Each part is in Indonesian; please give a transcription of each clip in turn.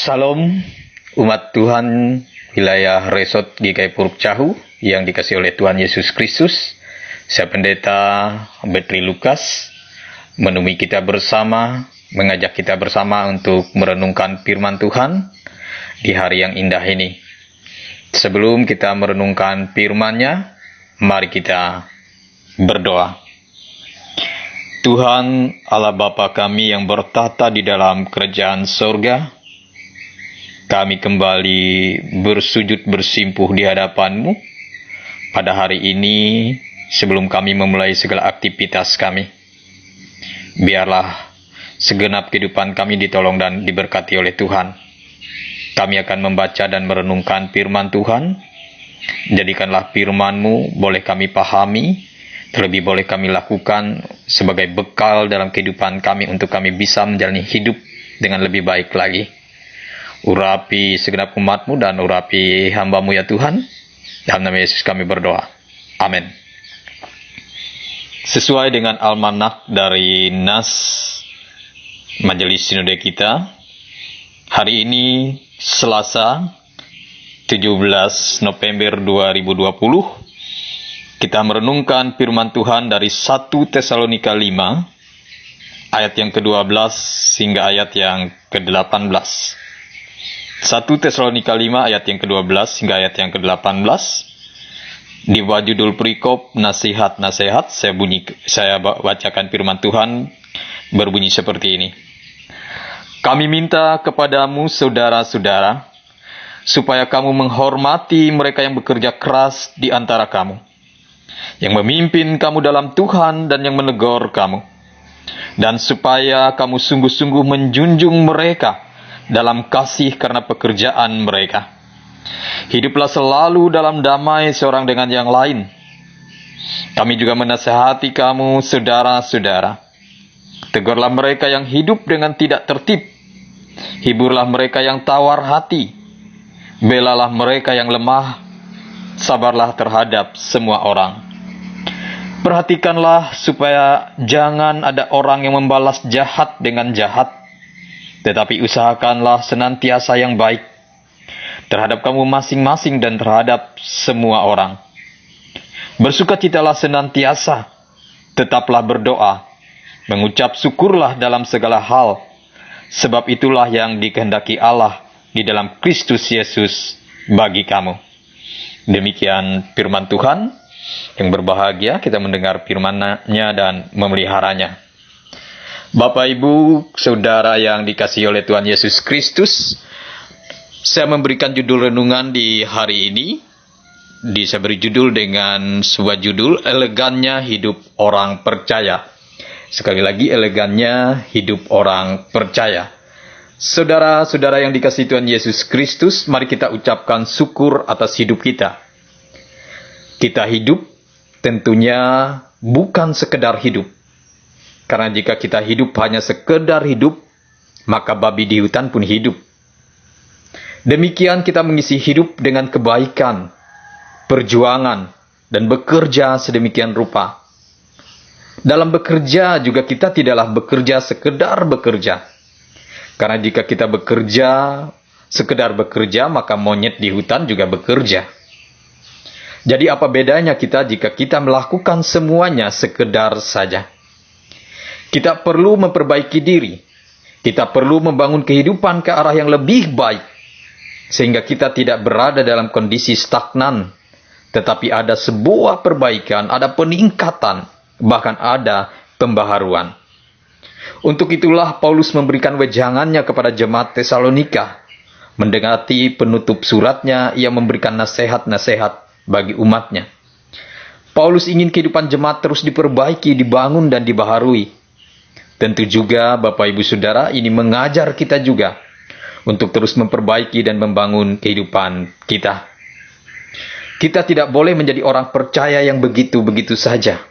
Salam umat Tuhan wilayah Resort GKI Puruk Cahu yang dikasihi oleh Tuhan Yesus Kristus. Saya Pendeta Betri Lukas menemui kita bersama, mengajak kita bersama untuk merenungkan firman Tuhan di hari yang indah ini. Sebelum kita merenungkan firman-Nya, mari kita berdoa. Tuhan Allah Bapa kami yang bertata di dalam kerajaan sorga, kami kembali bersujud bersimpuh di hadapan-Mu pada hari ini sebelum kami memulai segala aktivitas kami. Biarlah segenap kehidupan kami ditolong dan diberkati oleh Tuhan. Kami akan membaca dan merenungkan firman Tuhan. Jadikanlah firman-Mu boleh kami pahami, terlebih boleh kami lakukan sebagai bekal dalam kehidupan kami untuk kami bisa menjalani hidup dengan lebih baik lagi. Urapi segenap umat-Mu dan urapi hamba-Mu ya Tuhan. Dalam nama Yesus kami berdoa. Amin. Sesuai dengan almanak dari Nas Majelis Sinode kita, hari ini Selasa 17 November 2020, kita merenungkan firman Tuhan dari 1 Tesalonika 5 ayat yang ke-12 hingga ayat yang ke-18. 1 Tesalonika 5 ayat yang ke-12 hingga ayat yang ke-18. Di bawah judul perikop nasihat-nasihat, saya bacakan firman Tuhan berbunyi seperti ini. Kami minta kepadamu saudara-saudara, supaya kamu menghormati mereka yang bekerja keras di antara kamu, yang memimpin kamu dalam Tuhan dan yang menegur kamu, dan supaya kamu sungguh-sungguh menjunjung mereka dalam kasih karena pekerjaan mereka. Hiduplah selalu dalam damai seorang dengan yang lain. Kami juga menasihati kamu, saudara-saudara. Tegurlah mereka yang hidup dengan tidak tertib. Hiburlah mereka yang tawar hati. Belalah mereka yang lemah. Sabarlah terhadap semua orang. Perhatikanlah supaya jangan ada orang yang membalas jahat dengan jahat, tetapi usahakanlah senantiasa yang baik terhadap kamu masing-masing dan terhadap semua orang. Bersukacitalah senantiasa, tetaplah berdoa, mengucap syukurlah dalam segala hal, sebab itulah yang dikehendaki Allah di dalam Kristus Yesus bagi kamu. Demikian firman Tuhan. Yang berbahagia kita mendengar firman-Nya dan memeliharanya. Bapak, Ibu, Saudara yang dikasihi oleh Tuhan Yesus Kristus, saya memberikan judul renungan di hari ini. Saya beri judul dengan sebuah judul, Elegannya Hidup Orang Percaya. Sekali lagi, elegannya hidup orang percaya. Saudara-saudara yang dikasihi Tuhan Yesus Kristus, mari kita ucapkan syukur atas hidup kita. Kita hidup tentunya bukan sekedar hidup. Karena jika kita hidup hanya sekedar hidup, maka babi di hutan pun hidup. Demikian kita mengisi hidup dengan kebaikan, perjuangan, dan bekerja sedemikian rupa. Dalam bekerja juga kita tidaklah bekerja sekedar bekerja. Karena jika kita bekerja, sekedar bekerja, maka monyet di hutan juga bekerja. Jadi apa bedanya kita jika kita melakukan semuanya sekedar saja? Kita perlu memperbaiki diri. Kita perlu membangun kehidupan ke arah yang lebih baik. Sehingga kita tidak berada dalam kondisi stagnan. Tetapi ada sebuah perbaikan, ada peningkatan, bahkan ada pembaharuan. Untuk itulah Paulus memberikan wejangannya kepada jemaat Tesalonika. Mendekati penutup suratnya, ia memberikan nasihat-nasihat bagi umatnya. Paulus ingin kehidupan jemaat terus diperbaiki, dibangun, dan dibaharui. Tentu juga Bapak Ibu Saudara, ini mengajar kita juga untuk terus memperbaiki dan membangun kehidupan kita. Kita tidak boleh menjadi orang percaya yang begitu-begitu saja.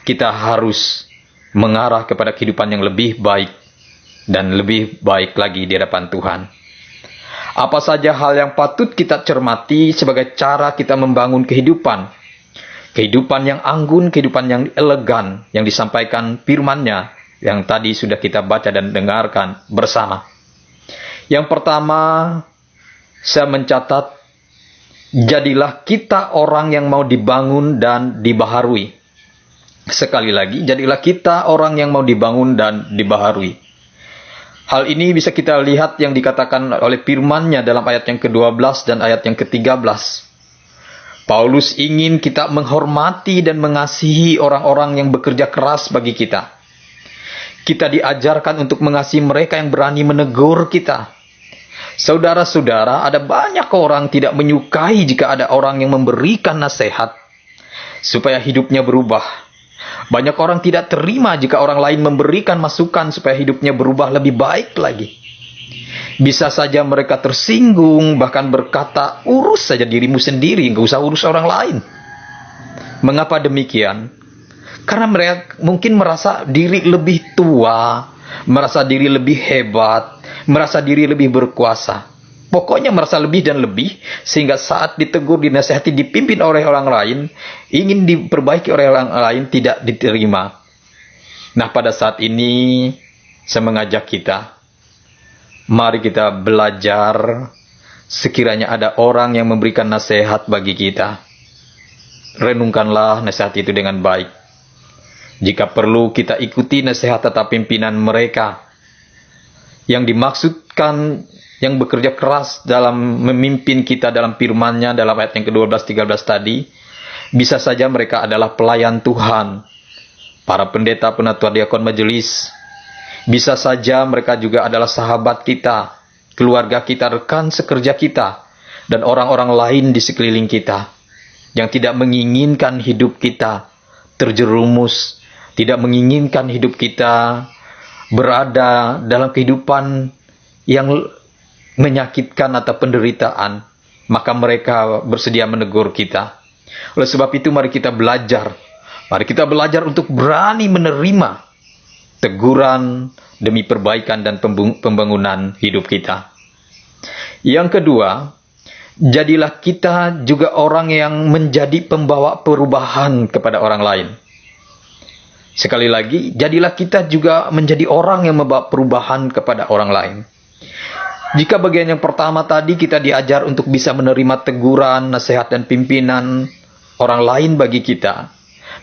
Kita harus mengarah kepada kehidupan yang lebih baik dan lebih baik lagi di hadapan Tuhan. Apa saja hal yang patut kita cermati sebagai cara kita membangun kehidupan. Kehidupan yang anggun, kehidupan yang elegan, yang disampaikan firman-Nya, yang tadi sudah kita baca dan dengarkan bersama. Yang pertama, saya mencatat, jadilah kita orang yang mau dibangun dan dibaharui. Sekali lagi, jadilah kita orang yang mau dibangun dan dibaharui. Hal ini bisa kita lihat yang dikatakan oleh firman-Nya dalam ayat yang ke-12 dan ayat yang ke-13. Paulus ingin kita menghormati dan mengasihi orang-orang yang bekerja keras bagi kita. Kita diajarkan untuk mengasihi mereka yang berani menegur kita. Saudara-saudara, ada banyak orang tidak menyukai jika ada orang yang memberikan nasihat supaya hidupnya berubah. Banyak orang tidak terima jika orang lain memberikan masukan supaya hidupnya berubah lebih baik lagi. Bisa saja mereka tersinggung, bahkan berkata, urus saja dirimu sendiri, nggak usah urus orang lain. Mengapa demikian? Karena mereka mungkin merasa diri lebih tua, merasa diri lebih hebat, merasa diri lebih berkuasa. Pokoknya merasa lebih dan lebih, sehingga saat ditegur, dinasihati, dipimpin oleh orang lain, ingin diperbaiki oleh orang lain, tidak diterima. Nah, pada saat ini, saya mengajak kita, mari kita belajar, sekiranya ada orang yang memberikan nasihat bagi kita. Renungkanlah nasihat itu dengan baik. Jika perlu, kita ikuti nasihat atau pimpinan mereka. Yang dimaksudkan yang bekerja keras dalam memimpin kita dalam firman-Nya dalam ayat yang ke-12-13 tadi, bisa saja mereka adalah pelayan Tuhan, para pendeta, penatua, diakon, majelis. Bisa saja mereka juga adalah sahabat kita, keluarga kita, rekan sekerja kita, dan orang-orang lain di sekeliling kita, yang tidak menginginkan hidup kita terjerumus, tidak menginginkan hidup kita berada dalam kehidupan yang menyakitkan atau penderitaan, maka mereka bersedia menegur kita. Oleh sebab itu, mari kita belajar. Mari kita belajar untuk berani menerima teguran demi perbaikan dan pembangunan hidup kita. Yang kedua, jadilah kita juga orang yang menjadi pembawa perubahan kepada orang lain. Sekali lagi, jadilah kita juga menjadi orang yang membawa perubahan kepada orang lain. Jika bagian yang pertama tadi kita diajar untuk bisa menerima teguran, nasihat, dan pimpinan orang lain bagi kita,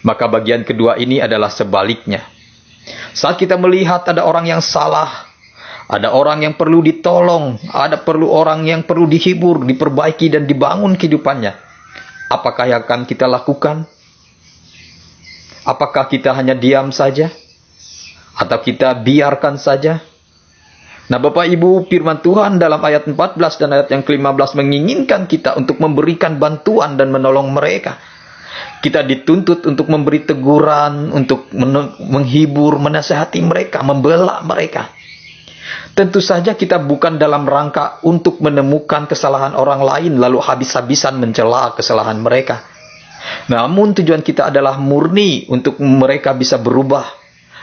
maka bagian kedua ini adalah sebaliknya. Saat kita melihat ada orang yang salah, ada orang yang perlu ditolong, perlu orang yang perlu dihibur, diperbaiki, dan dibangun kehidupannya, apakah yang akan kita lakukan? Apakah kita hanya diam saja? Atau kita biarkan saja? Nah, Bapak Ibu, firman Tuhan dalam ayat 14 dan ayat yang ke-15 menginginkan kita untuk memberikan bantuan dan menolong mereka. Kita dituntut untuk memberi teguran, untuk menghibur, menasihati mereka, membela mereka. Tentu saja kita bukan dalam rangka untuk menemukan kesalahan orang lain lalu habis-habisan mencela kesalahan mereka. Namun tujuan kita adalah murni untuk mereka bisa berubah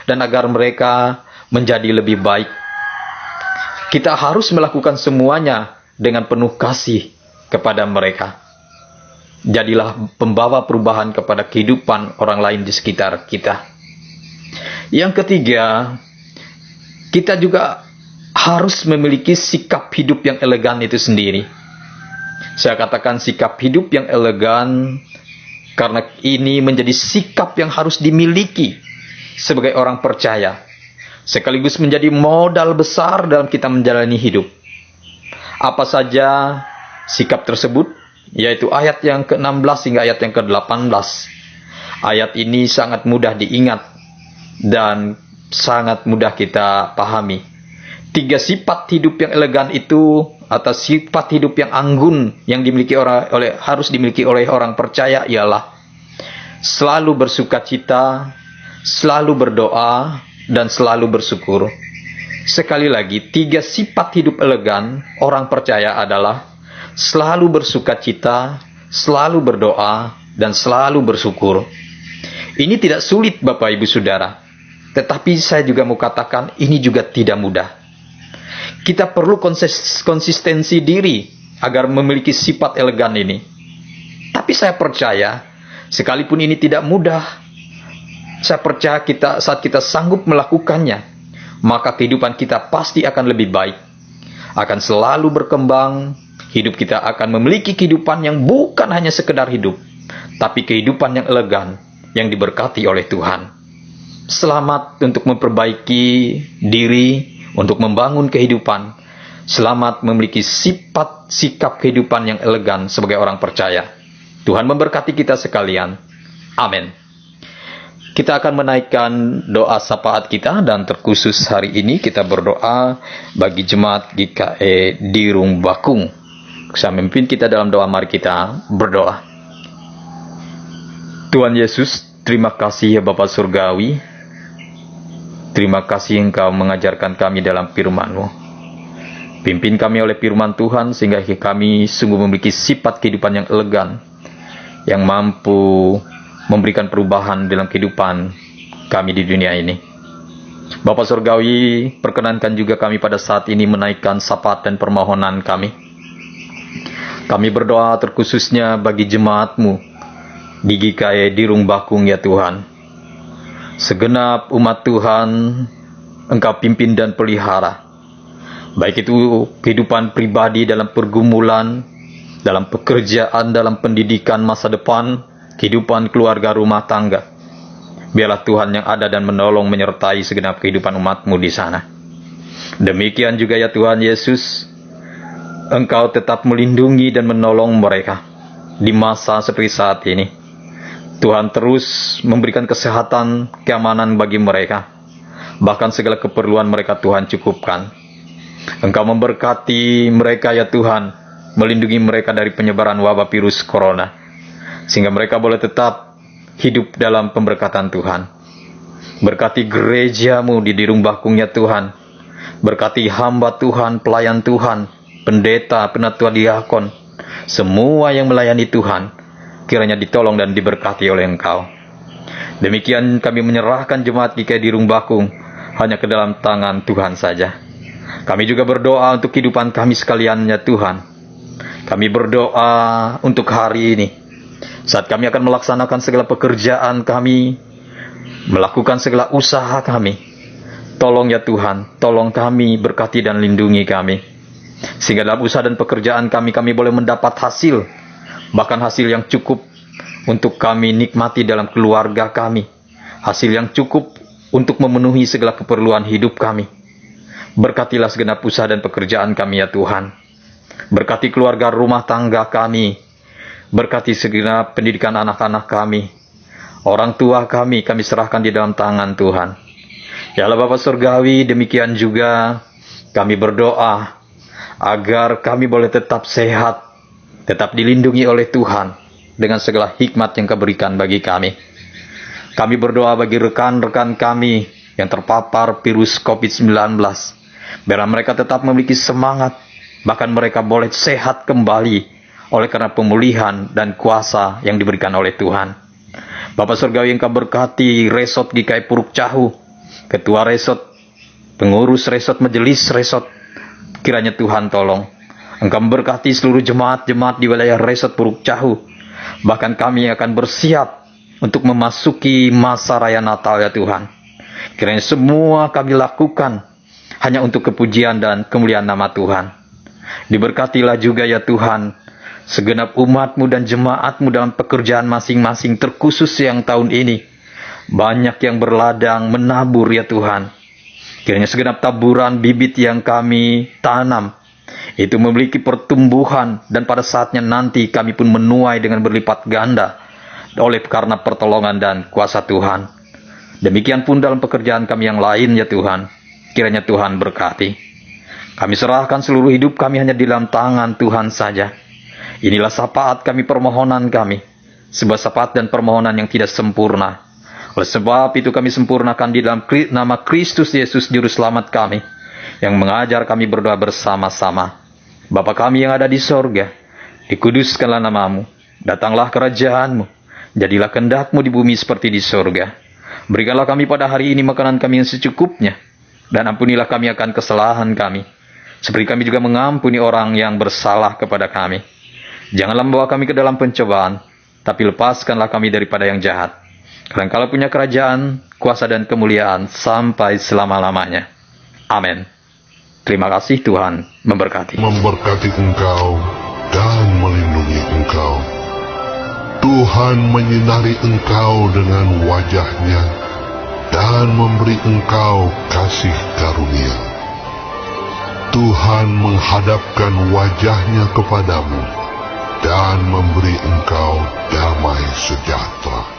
dan agar mereka menjadi lebih baik. Kita harus melakukan semuanya dengan penuh kasih kepada mereka. Jadilah pembawa perubahan kepada kehidupan orang lain di sekitar kita. Yang ketiga, kita juga harus memiliki sikap hidup yang elegan itu sendiri. Saya katakan sikap hidup yang elegan karena ini menjadi sikap yang harus dimiliki sebagai orang percaya, sekaligus menjadi modal besar dalam kita menjalani hidup. Apa saja sikap tersebut? Yaitu ayat yang ke-16 hingga ayat yang ke-18. Ayat ini sangat mudah diingat dan sangat mudah kita pahami. 3 sifat hidup yang elegan itu, atau sifat hidup yang anggun yang harus dimiliki oleh orang percaya ialah selalu bersukacita, selalu berdoa, dan selalu bersyukur. Sekali lagi, 3 sifat hidup elegan orang percaya adalah selalu bersukacita, selalu berdoa, dan selalu bersyukur. Ini tidak sulit, Bapak Ibu Saudara. Tetapi saya juga mau katakan, ini juga tidak mudah. Kita perlu konsistensi diri agar memiliki sifat elegan ini. Tapi saya percaya, sekalipun ini tidak mudah, saya percaya saat kita sanggup melakukannya, maka kehidupan kita pasti akan lebih baik. akan selalu berkembang. Hidup kita akan memiliki kehidupan yang bukan hanya sekedar hidup, tapi kehidupan yang elegan, yang diberkati oleh Tuhan. Selamat untuk memperbaiki diri, untuk membangun kehidupan. Selamat memiliki sifat sikap kehidupan yang elegan sebagai orang percaya. Tuhan memberkati kita sekalian. Amin. Kita akan menaikkan doa syafaat kita, dan terkhusus hari ini kita berdoa bagi jemaat GKE Dirung Bakung. Saya memimpin kita dalam doa, mari kita berdoa. Tuhan Yesus, terima kasih ya Bapa Surgawi. Terima kasih Engkau mengajarkan kami dalam firman-Mu. Pimpin kami oleh firman Tuhan sehingga kami sungguh memiliki sifat kehidupan yang elegan, yang mampu memberikan perubahan dalam kehidupan kami di dunia ini. Bapa Surgawi, perkenankan juga kami pada saat ini menaikkan syafaat dan permohonan kami. Kami berdoa terkhususnya bagi jemaat-Mu di GKE Dirung Bakung ya Tuhan. Segenap umat Tuhan Engkau pimpin dan pelihara. Baik itu kehidupan pribadi dalam pergumulan, dalam pekerjaan, dalam pendidikan masa depan, kehidupan keluarga rumah tangga. Biarlah Tuhan yang ada dan menolong menyertai segenap kehidupan umat-Mu di sana. Demikian juga ya Tuhan Yesus, Engkau tetap melindungi dan menolong mereka di masa seperti saat ini. Tuhan terus memberikan kesehatan, keamanan bagi mereka. Bahkan segala keperluan mereka Tuhan cukupkan. Engkau memberkati mereka ya Tuhan, melindungi mereka dari penyebaran wabah virus corona, sehingga mereka boleh tetap hidup dalam pemberkatan Tuhan. Berkati gereja-Mu di Dirung Bakung ya Tuhan. Berkati hamba Tuhan, pelayan Tuhan, pendeta, penatua diakon, semua yang melayani Tuhan, kiranya ditolong dan diberkati oleh Engkau. Demikian kami menyerahkan jemaat GKE Dirung Bakung hanya ke dalam tangan Tuhan saja. Kami juga berdoa untuk kehidupan kami sekalian ya Tuhan. Kami berdoa untuk hari ini, saat kami akan melaksanakan segala pekerjaan kami, melakukan segala usaha kami. Tolong ya Tuhan, tolong kami, berkati dan lindungi kami. Sehingga dalam usaha dan pekerjaan kami boleh mendapat hasil, bahkan hasil yang cukup untuk kami nikmati dalam keluarga kami. Hasil yang cukup untuk memenuhi segala keperluan hidup kami. Berkatilah segenap usaha dan pekerjaan kami ya Tuhan. Berkati keluarga rumah tangga kami. Berkati segenap pendidikan anak-anak kami. Orang tua kami serahkan di dalam tangan Tuhan. Ya Allah Bapa Surgawi, demikian juga kami berdoa agar kami boleh tetap sehat, tetap dilindungi oleh Tuhan dengan segala hikmat yang Kau berikan bagi kami. Kami berdoa bagi rekan-rekan kami yang terpapar virus COVID-19. Biarlah mereka tetap memiliki semangat, bahkan mereka boleh sehat kembali oleh karena pemulihan dan kuasa yang diberikan oleh Tuhan. Bapak Surgawi, Engkau berkati resort GKI Puruk Cahu, ketua resort, pengurus resort, majelis resort. Kiranya Tuhan tolong. Engkau memberkati seluruh jemaat-jemaat di wilayah resort Puruk Cahu. Bahkan kami akan bersiap untuk memasuki masa raya Natal ya Tuhan. Kiranya semua kami lakukan hanya untuk kepujian dan kemuliaan nama Tuhan. Diberkatilah juga ya Tuhan segenap umat-Mu dan jemaat-Mu dalam pekerjaan masing-masing, terkhusus yang tahun ini banyak yang berladang menabur ya Tuhan. Kiranya segenap taburan bibit yang kami tanam itu memiliki pertumbuhan, dan pada saatnya nanti kami pun menuai dengan berlipat ganda oleh karena pertolongan dan kuasa Tuhan. Demikian pun dalam pekerjaan kami yang lain ya Tuhan. Kiranya Tuhan berkati. Kami serahkan seluruh hidup kami hanya di dalam tangan Tuhan saja. Inilah syafaat kami, permohonan kami. Sebuah syafaat dan permohonan yang tidak sempurna. Oleh sebab itu kami sempurnakan di dalam nama Kristus Yesus Juru Selamat kami, yang mengajar kami berdoa bersama-sama. Bapa kami yang ada di sorga, dikuduskanlah nama-Mu. Datanglah kerajaan-Mu. Jadilah kehendak-Mu di bumi seperti di sorga. Berikanlah kami pada hari ini makanan kami yang secukupnya. Dan ampunilah kami akan kesalahan kami, seperti kami juga mengampuni orang yang bersalah kepada kami. Janganlah membawa kami ke dalam pencobaan, tapi lepaskanlah kami daripada yang jahat. Karena Engkau punya kerajaan, kuasa dan kemuliaan sampai selama-lamanya. Amin. Terima kasih, Tuhan memberkati. Memberkati engkau dan melindungi engkau. Tuhan menyinari engkau dengan wajah-Nya dan memberi engkau kasih karunia. Tuhan menghadapkan wajah-Nya kepadamu dan memberi engkau damai sejahtera.